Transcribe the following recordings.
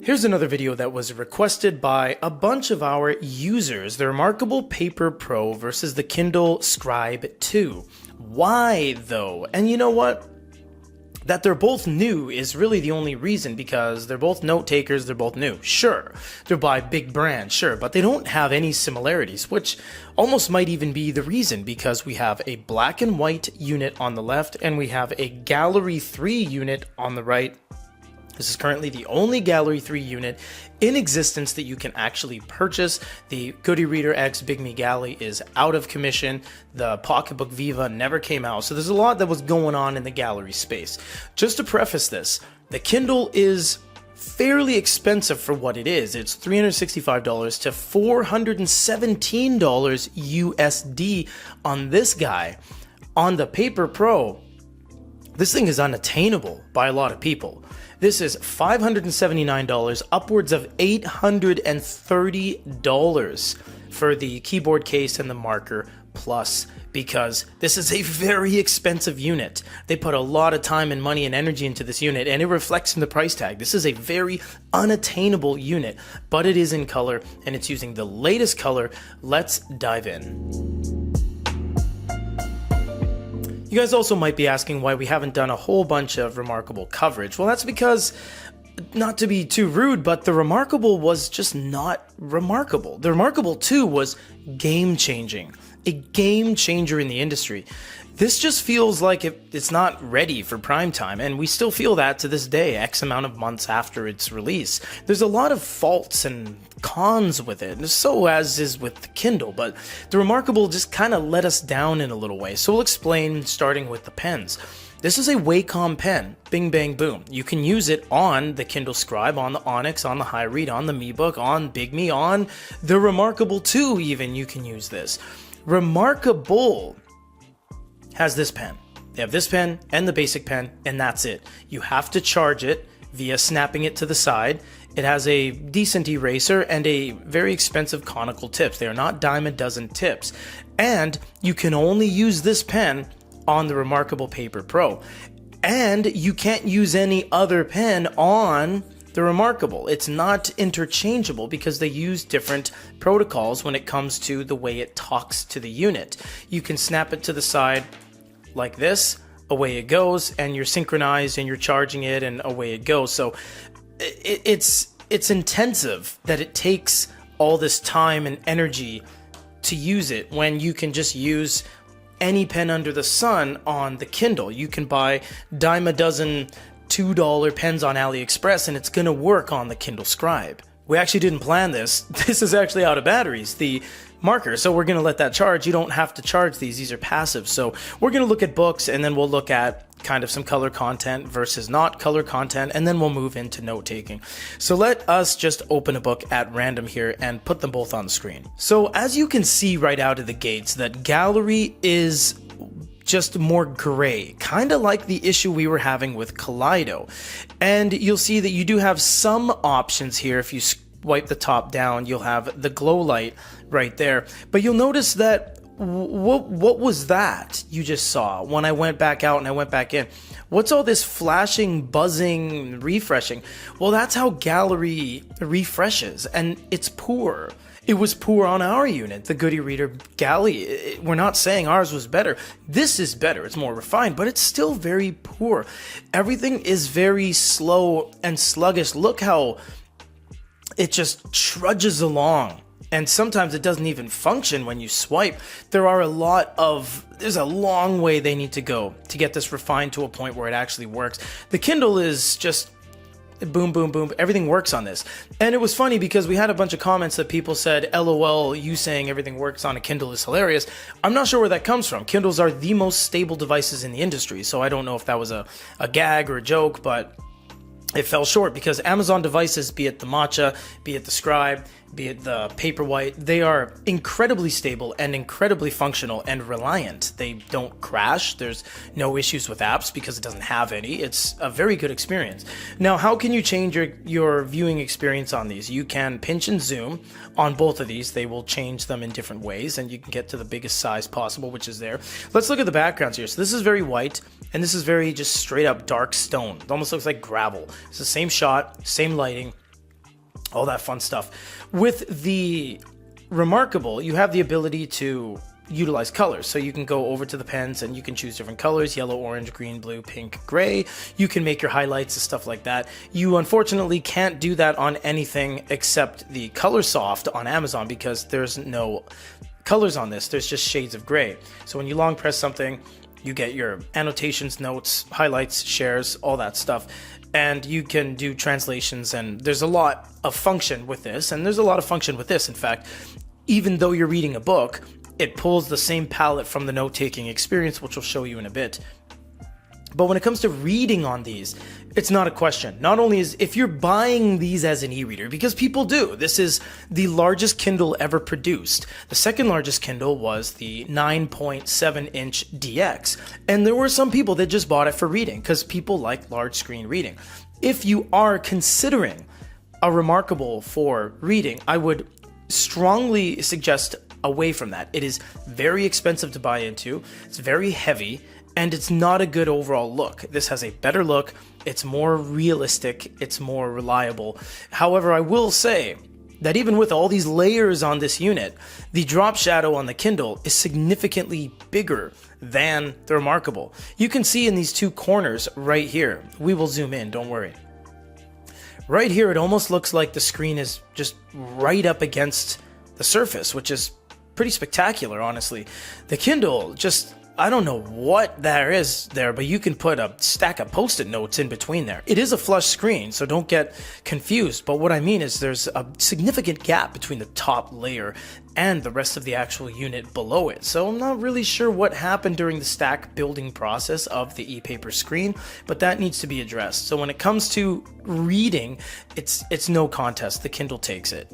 Here's another video that was requested by a bunch of our users, the Remarkable Paper Pro versus the Kindle Scribe 2. Why though? And you know what? That they're both new is really the only reason, because they're both note takers, they're both new. Sure, they're by big brands, sure, but they don't have any similarities, which almost might even be the reason, because we have a black and white unit on the left and we have a Gallery 3 unit on the right. This is currently the only Gallery 3 unit in existence that you can actually purchase. The Goody Reader X Bigme Galley is out of commission. The Pocketbook Viva never came out. So there's a lot that was going on in the gallery space. Just to preface this, the Kindle is fairly expensive for what it is. It's $365 to $417 USD on this guy. On the Paper Pro, this thing is unattainable by a lot of people. This is $579, upwards of $830 for the keyboard case and the marker plus, because this is a very expensive unit. They put a lot of time and money and energy into this unit, and it reflects in the price tag. This is a very unattainable unit, but it is in color and it's using the latest color. Let's dive in. You guys also might be asking why we haven't done a whole bunch of Remarkable coverage. Well, that's because, not to be too rude, but the Remarkable was just not remarkable. The Remarkable 2 was game-changing, a game changer in the industry. This just feels like it's not ready for prime time, and we still feel that to this day, X amount of months after its release. There's a lot of faults and cons with it, so as is with the Kindle, but the Remarkable just kind of let us down in a little way. So we'll explain, starting with the pens. This is a Wacom pen, bing bang boom. You can use it on the Kindle Scribe, on the Onyx, on the High Read, on the MeBook, on bigme, on the Remarkable 2 even, you can use this. Remarkable has this pen. They have this pen and the basic pen, and that's it. You have to charge it via snapping it to the side. It has a decent eraser and a very expensive conical tips. They are not dime a dozen tips. And you can only use this pen on the Remarkable Paper Pro. And you can't use any other pen on the Remarkable. It's not interchangeable because they use different protocols when it comes to the way it talks to the unit. You can snap it to the side like this, away it goes, and you're synchronized and you're charging it and away it goes. So it's intensive that it takes all this time and energy to use it when you can just use any pen under the sun on the Kindle. You can buy dime a dozen $2 pens on AliExpress and it's gonna work on the Kindle Scribe. We actually didn't plan this. This is actually out of batteries, the marker, so we're gonna let that charge. You don't have to charge these are passive. So we're gonna look at books, and then we'll look at kind of some color content versus not color content, and then we'll move into note taking. So let us just open a book at random here and put them both on the screen. So as you can see right out of the gates, that Gallery is just more gray, kind of like the issue we were having with Kaleido. And you'll see that you do have some options here. If you wipe the top down, you'll have the glow light right there. But you'll notice that what was that you just saw when I went back out and I went back in? What's all this flashing, buzzing, refreshing? Well, that's how Gallery refreshes, and it's poor. It was poor on our unit, the Goody Reader Galley. We're not saying ours was better. This is better. It's more refined, but it's still very poor. Everything is very slow and sluggish. Look how it just trudges along. And sometimes it doesn't even function when you swipe. There's a long way they need to go to get this refined to a point where it actually works. The Kindle is just boom, boom, boom. Everything works on this. And it was funny because we had a bunch of comments that people said, LOL, you saying everything works on a Kindle is hilarious. I'm not sure where that comes from. Kindles are the most stable devices in the industry, so I don't know if that was a gag or a joke, but it fell short because Amazon devices, be it the Matcha, be it the Scribe, be it the Paperwhite, they are incredibly stable and incredibly functional and reliant. They don't crash. There's no issues with apps because it doesn't have any. It's a very good experience. Now, how can you change your viewing experience on these? You can pinch and zoom on both of these. They will change them in different ways, and you can get to the biggest size possible, which is there. Let's look at the backgrounds here. So this is very white, and this is very just straight up dark stone. It almost looks like gravel. It's the same shot, same lighting. all that fun stuff. With the Remarkable, you have the ability to utilize colors. So you can go over to the pens and you can choose different colors: yellow, orange, green, blue, pink, gray. You can make your highlights and stuff like that. You unfortunately can't do that on anything except the Color Soft on Amazon, because there's no colors on this. There's just shades of gray. So when you long press something, you get your annotations, notes, highlights, shares, all that stuff. And you can do translations, and there's a lot of function with this, and there's a lot of function with this. In fact, even though you're reading a book, it pulls the same palette from the note-taking experience, which will show you in a bit. But when it comes to reading on these, it's not a question. Not only is, if you're buying these as an e-reader, because people do, this is the largest Kindle ever produced. The second largest Kindle was the 9.7-inch DX. And there were some people that just bought it for reading, because people like large screen reading. If you are considering a Remarkable for reading, I would strongly suggest away from that. It is very expensive to buy into, it's very heavy, and it's not a good overall look. This has a better look, it's more realistic, it's more reliable. However, I will say that even with all these layers on this unit, the drop shadow on the Kindle is significantly bigger than the Remarkable. You can see in these two corners right here, we will zoom in, don't worry. Right here, it almost looks like the screen is just right up against the surface, which is pretty spectacular, honestly. The Kindle, just, I don't know what there is there, but you can put a stack of Post-it notes in between there. It is a flush screen, so don't get confused, but what I mean is there's a significant gap between the top layer and the rest of the actual unit below it. So I'm not really sure what happened during the stack building process of the e-paper screen, but that needs to be addressed. So when it comes to reading, it's no contest. The Kindle takes it.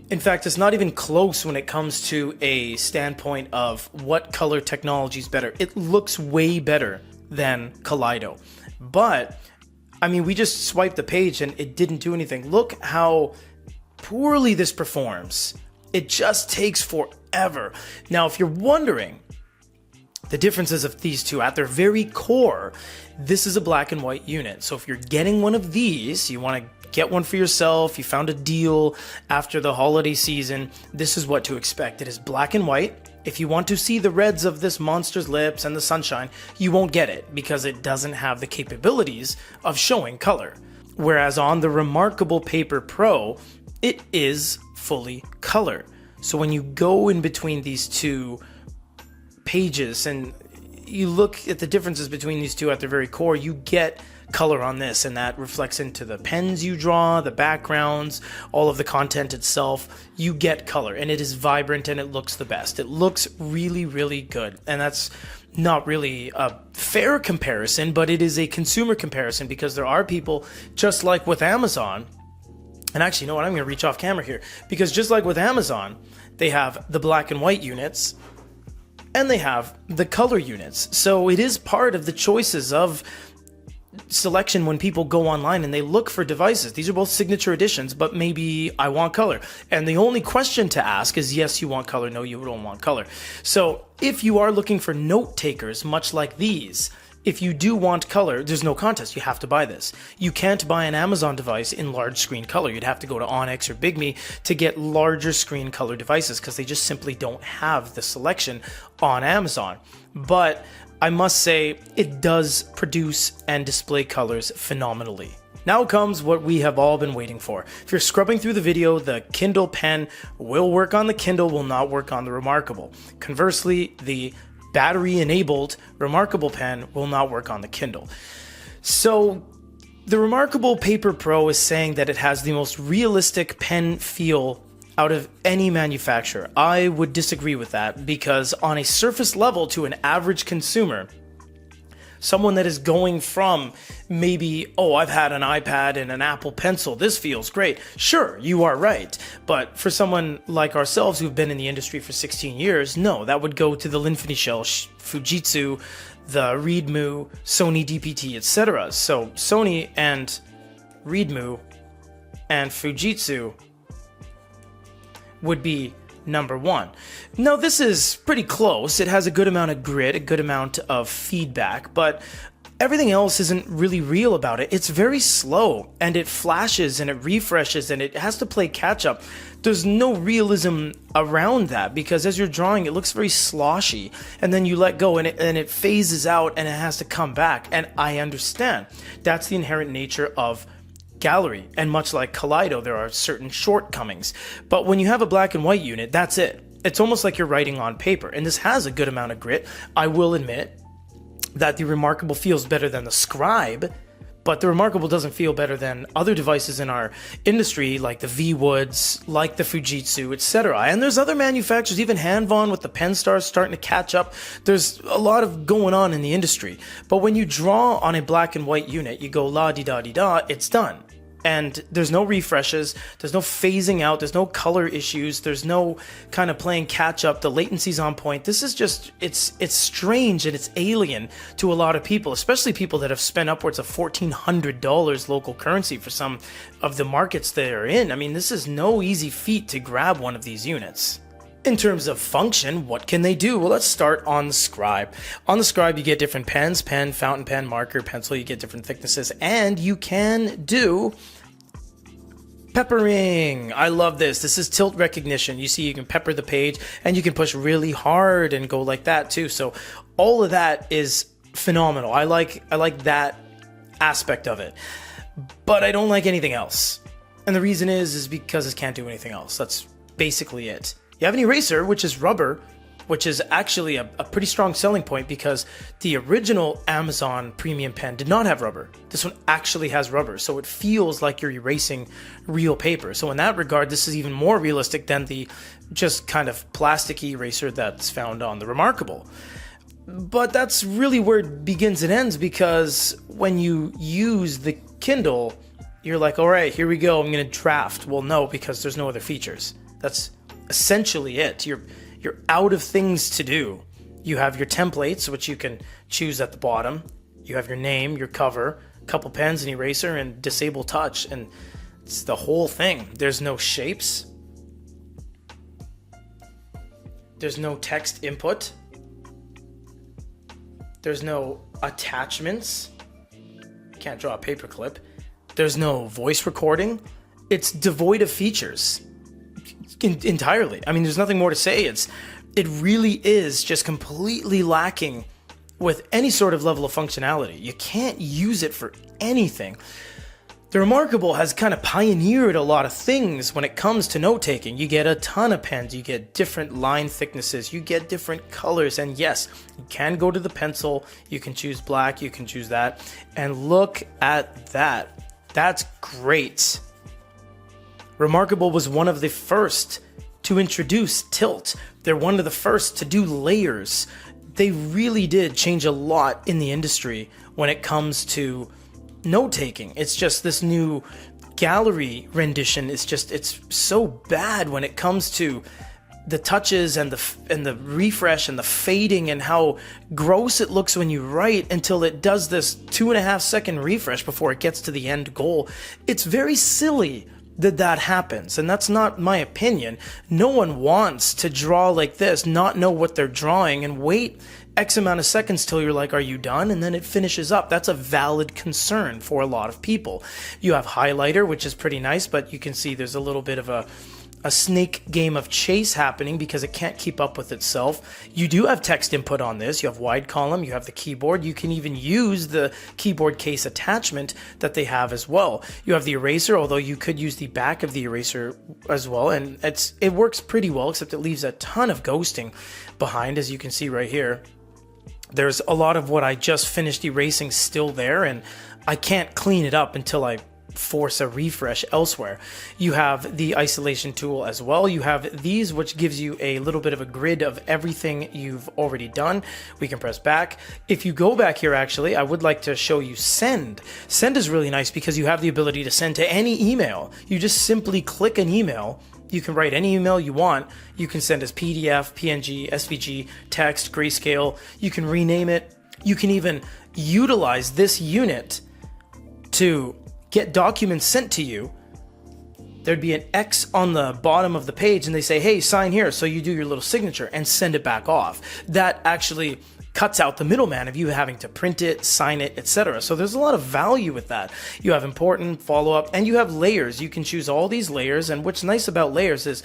In fact, it's not even close when it comes to a standpoint of what color technology is better. It looks way better than Kaleido. But, I mean, we just swiped the page and it didn't do anything. Look how poorly this performs. It just takes forever. Now, if you're wondering the differences of these two, at their very core, this is a black and white unit. So if you're getting one of these, you want to get one for yourself, you found a deal after the holiday season, this is what to expect. It is black and white. If you want to see the reds of this monster's lips and the sunshine, you won't get it because it doesn't have the capabilities of showing color. Whereas on the Remarkable Paper Pro, it is fully color. So when you go in between these two pages and you look at the differences between these two at their very core, you get color on this, and that reflects into the pens you draw, the backgrounds, all of the content itself. You get color, and it is vibrant, and it looks the best. It looks really, really good, and that's not really a fair comparison, but it is a consumer comparison, because there are people, just like with Amazon, and actually, you know what, I'm going to reach off camera here, because just like with Amazon, they have the black and white units, and they have the color units. So it is part of the choices of selection when people go online and they look for devices. These are both signature editions, but maybe I want color. And the only question to ask is, yes, you want color, no, you don't want color. So if you are looking for note takers, much like these, if you do want color, there's no contest. You have to buy this. You can't buy an Amazon device in large screen color. You'd have to go to Onyx or Bigme to get larger screen color devices, because they just simply don't have the selection on Amazon. But I must say, it does produce and display colors phenomenally. Now comes what we have all been waiting for. If you're scrubbing through the video, the Kindle pen will work on the Kindle, will not work on the Remarkable. Conversely, the battery-enabled Remarkable pen will not work on the Kindle. So the Remarkable Paper Pro is saying that it has the most realistic pen feel out of any manufacturer. I would disagree with that, because on a surface level, to an average consumer, someone that is going from maybe, oh, I've had an iPad and an Apple Pencil, this feels great. Sure, you are right. But for someone like ourselves who've been in the industry for 16 years, no, that would go to the Linfinishell, Fujitsu, the Readmoo, Sony DPT, etc. So Sony and Readmoo and Fujitsu would be number one. Now, this is pretty close. It has a good amount of grit, a good amount of feedback, but everything else isn't really real about it. It's very slow, and it flashes and it refreshes and it has to play catch up. There's no realism around that, because as you're drawing, it looks very sloshy, and then you let go and it phases out and it has to come back. And I understand that's the inherent nature of gallery, and much like Kaleido, there are certain shortcomings. But when you have a black and white unit, that's it. It's almost like you're writing on paper, and this has a good amount of grit. I will admit that the Remarkable feels better than the Scribe, but the Remarkable doesn't feel better than other devices in our industry, like the V-Woods, like the Fujitsu, etc. And there's other manufacturers, even Hanvon with the Pen Stars starting to catch up. There's a lot of going on in the industry. But when you draw on a black and white unit, you go la-di-da-di-da, it's done. And there's no refreshes, there's no phasing out, there's no color issues, there's no kind of playing catch up, the latency's on point. This is just, it's strange and it's alien to a lot of people, especially people that have spent upwards of $1,400 local currency for some of the markets they're in. I mean, this is no easy feat to grab one of these units. In terms of function, what can they do? Well, let's start on the Scribe. On the Scribe, you get different pens, pen, fountain pen, marker, pencil, you get different thicknesses, and you can do peppering. I love this. This is tilt recognition. You see, you can pepper the page, and you can push really hard and go like that too. So all of that is phenomenal. I like that aspect of it, but I don't like anything else. And the reason is because it can't do anything else. That's basically it. You have an eraser, which is rubber, which is actually a pretty strong selling point, because the original Amazon premium pen did not have rubber. This one actually has rubber, so it feels like you're erasing real paper. So in that regard, this is even more realistic than the just kind of plasticky eraser that's found on the Remarkable. But that's really where it begins and ends, because when you use the Kindle, you're like, all right, here we go, I'm going to draft. Well, no, because there's no other features. That's essentially it. You're out of things to do. You have your templates, which you can choose at the bottom. You have your name, your cover, a couple pens, an eraser, and disable touch, and it's the whole thing. There's no shapes. There's no text input. There's no attachments. Can't draw a paperclip. There's no voice recording. It's devoid of features. Entirely. I mean, there's nothing more to say. It really is just completely lacking with any sort of level of functionality. You can't use it for anything. The Remarkable has kind of pioneered a lot of things when it comes to note-taking. You get a ton of pens, you get different line thicknesses, you get different colors, and yes, you can go to the pencil, you can choose black, you can choose that, and look at that. That's great. Remarkable was one of the first to introduce tilt. They're one of the first to do layers. They really did change a lot in the industry when it comes to note-taking. It's just this new gallery rendition. It's so bad when it comes to the touches and the refresh and the fading and how gross it looks when you write, until it does this 2.5 second refresh before it gets to the end goal. It's very silly that happens, and that's not my opinion. No one wants to draw like this, not know what they're drawing, and wait X amount of seconds till you're like, are you done? And then it finishes up. That's a valid concern for a lot of people. You have highlighter, which is pretty nice, but you can see there's a little bit of a snake game of chase happening because it can't keep up with itself. You do have text input on this. You have wide column, you have the keyboard. You can even use the keyboard case attachment that they have as well. You have the eraser, although you could use the back of the eraser as well, and it works pretty well, except it leaves a ton of ghosting behind, as you can see right here. There's a lot of what I just finished erasing still there, and I can't clean it up until I force a refresh elsewhere. You have the isolation tool as well. You have these, which gives you a little bit of a grid of everything you've already done. We can press back. If you go back here, actually, I would like to show you send. Send is really nice because you have the ability to send to any email. You just simply click an email. You can write any email you want. You can send as PDF, PNG, SVG, text, grayscale. You can rename it. You can even utilize this unit to get documents sent to you. There'd be an X on the bottom of the page and they say, hey, sign here. So you do your little signature and send it back off. That actually cuts out the middleman of you having to print it, sign it, etc. So there's a lot of value with that. You have important, follow-up, and you have layers. You can choose all these layers, and what's nice about layers is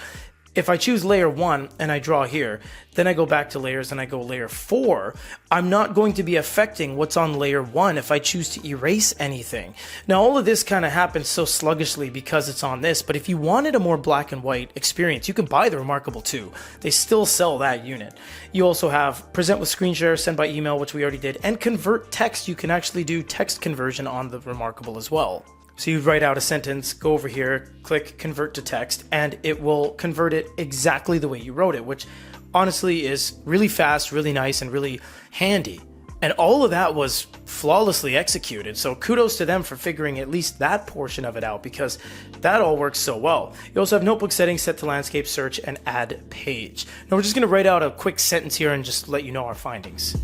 if I choose layer 1 and I draw here, then I go back to layers and I go layer 4, I'm not going to be affecting what's on layer 1 if I choose to erase anything. Now all of this kind of happens so sluggishly because it's on this, but if you wanted a more black and white experience, you can buy the Remarkable 2. They still sell that unit. You also have present with screen share, send by email, which we already did, and convert text. You can actually do text conversion on the Remarkable as well. So you write out a sentence, go over here, click convert to text, and it will convert it exactly the way you wrote it, which honestly is really fast, really nice, and really handy. And all of that was flawlessly executed, so kudos to them for figuring at least that portion of it out, because that all works so well. You also have notebook settings set to landscape search and add page. Now we're just going to write out a quick sentence here and just let you know our findings.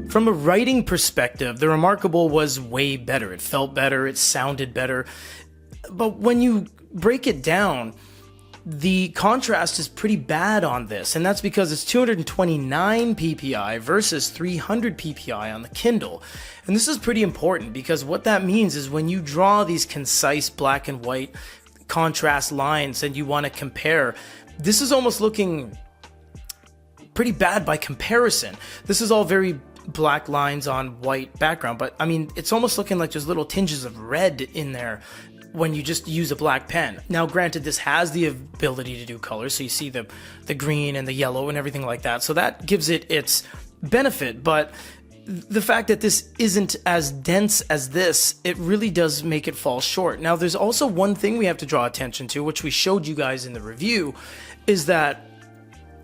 From a writing perspective, the Remarkable was way better. It felt better, it sounded better. But when you break it down, the contrast is pretty bad on this, and that's because it's 229 ppi versus 300 ppi on the Kindle. And this is pretty important because what that means is when you draw these concise black and white contrast lines and you want to compare, this is almost looking pretty bad by comparison. This is all very black lines on white background, but I mean, it's almost looking like there's little tinges of red in there when you just use a black pen. Now granted, this has the ability to do colors, so you see the green and the yellow and everything like that, so that gives it its benefit, but the fact that this isn't as dense as this, it really does make it fall short. Now there's also one thing we have to draw attention to, which we showed you guys in the review, is that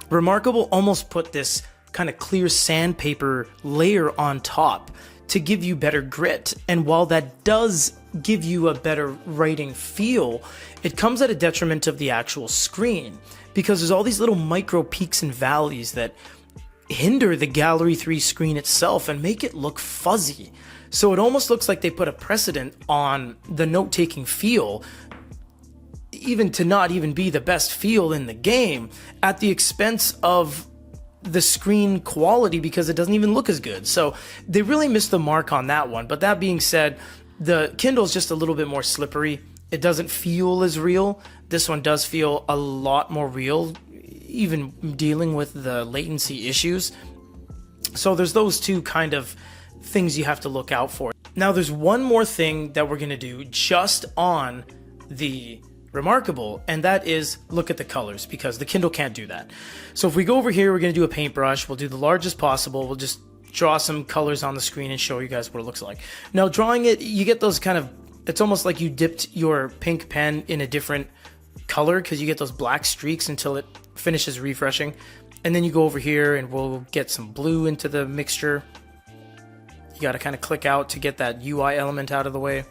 Remarkable almost put this kind of clear sandpaper layer on top to give you better grit. And while that does give you a better writing feel, it comes at a detriment of the actual screen, because there's all these little micro peaks and valleys that hinder the Gallery 3 screen itself and make it look fuzzy. So it almost looks like they put a precedent on the note-taking feel, even to not even be the best feel in the game, at the expense of the screen quality, because it doesn't even look as good. So they really missed the mark on that one. But that being said, the Kindle's just a little bit more slippery. It doesn't feel as real. This one does feel a lot more real, even dealing with the latency issues. So there's those two kind of things you have to look out for. Now there's one more thing that we're going to do just on the Remarkable, and that is look at the colors, because the Kindle can't do that. So if we go over here, we're going to do a paintbrush. We'll do the largest possible. We'll just draw some colors on the screen and show you guys what it looks like. Now drawing it, you get those kind of, it's almost like you dipped your pink pen in a different color, because you get those black streaks until it finishes refreshing. And then you go over here and we'll get some blue into the mixture. You got to kind of click out to get that UI element out of the way.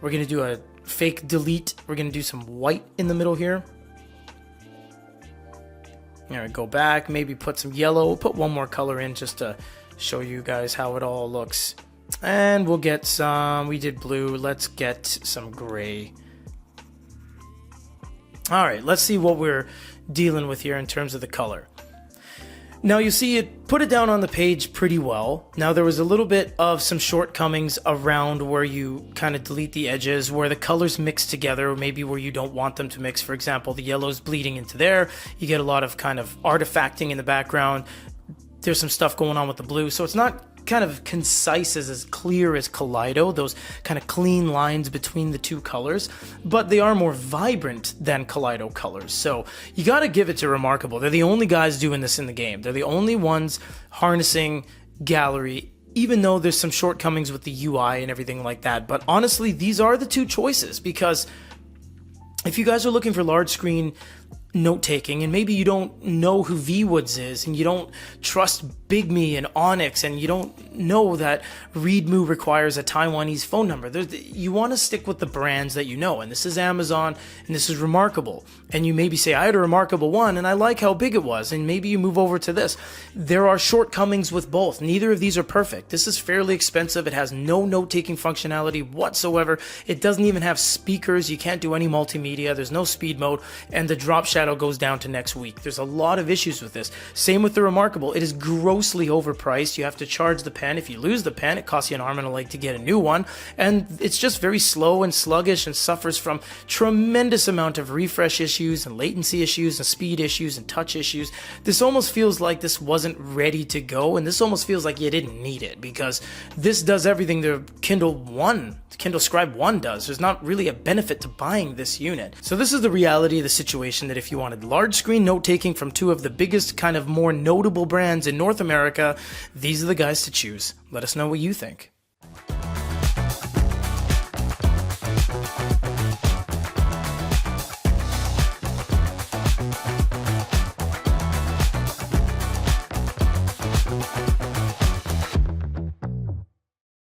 We're going to do a fake delete. We're going to do some white in the middle here. All right, go back, maybe put some yellow. We'll put one more color in just to show you guys how it all looks. And we'll get some, we did blue, let's get some gray. All right, let's see what we're dealing with here in terms of the color. Now you see it put it down on the page pretty well. Now there was a little bit of some shortcomings around where you kind of delete the edges, where the colors mix together, or maybe where you don't want them to mix. For example, the yellow's bleeding into there. You get a lot of kind of artifacting in the background. There's some stuff going on with the blue, so it's not kind of concise, as clear as Kaleido, those kind of clean lines between the two colors, but they are more vibrant than Kaleido colors. So you got to give it to Remarkable. They're the only guys doing this in the game. They're the only ones harnessing Gallery, even though there's some shortcomings with the UI and everything like that. But honestly, these are the two choices, because if you guys are looking for large screen note-taking, and maybe you don't know who V Woods is, and you don't trust bigme and Onyx, and you don't know that readmoo requires a Taiwanese phone number. You want to stick with the brands that you know, and this is Amazon, and this is Remarkable. And you maybe say, I had a Remarkable one, and I like how big it was, and maybe you move over to this. There are shortcomings with both. Neither of these are perfect. This is fairly expensive. It has no note-taking functionality whatsoever. It doesn't even have speakers. You can't do any multimedia. There's no speed mode, and the drop shadow goes down to next week. There's a lot of issues with this. Same with the Remarkable. It is grossly overpriced. You have to charge the pen. If you lose the pen, it costs you an arm and a leg to get a new one, and it's just very slow and sluggish and suffers from tremendous amount of refresh issues and latency issues and speed issues and touch issues. This almost feels like this wasn't ready to go, and this almost feels like you didn't need it, because this does everything the Kindle Scribe 1 does. There's not really a benefit to buying this unit. So this is the reality of the situation, that if you wanted large screen note-taking from two of the biggest, kind of more notable brands in North America, these are the guys to choose. Let us know what you think.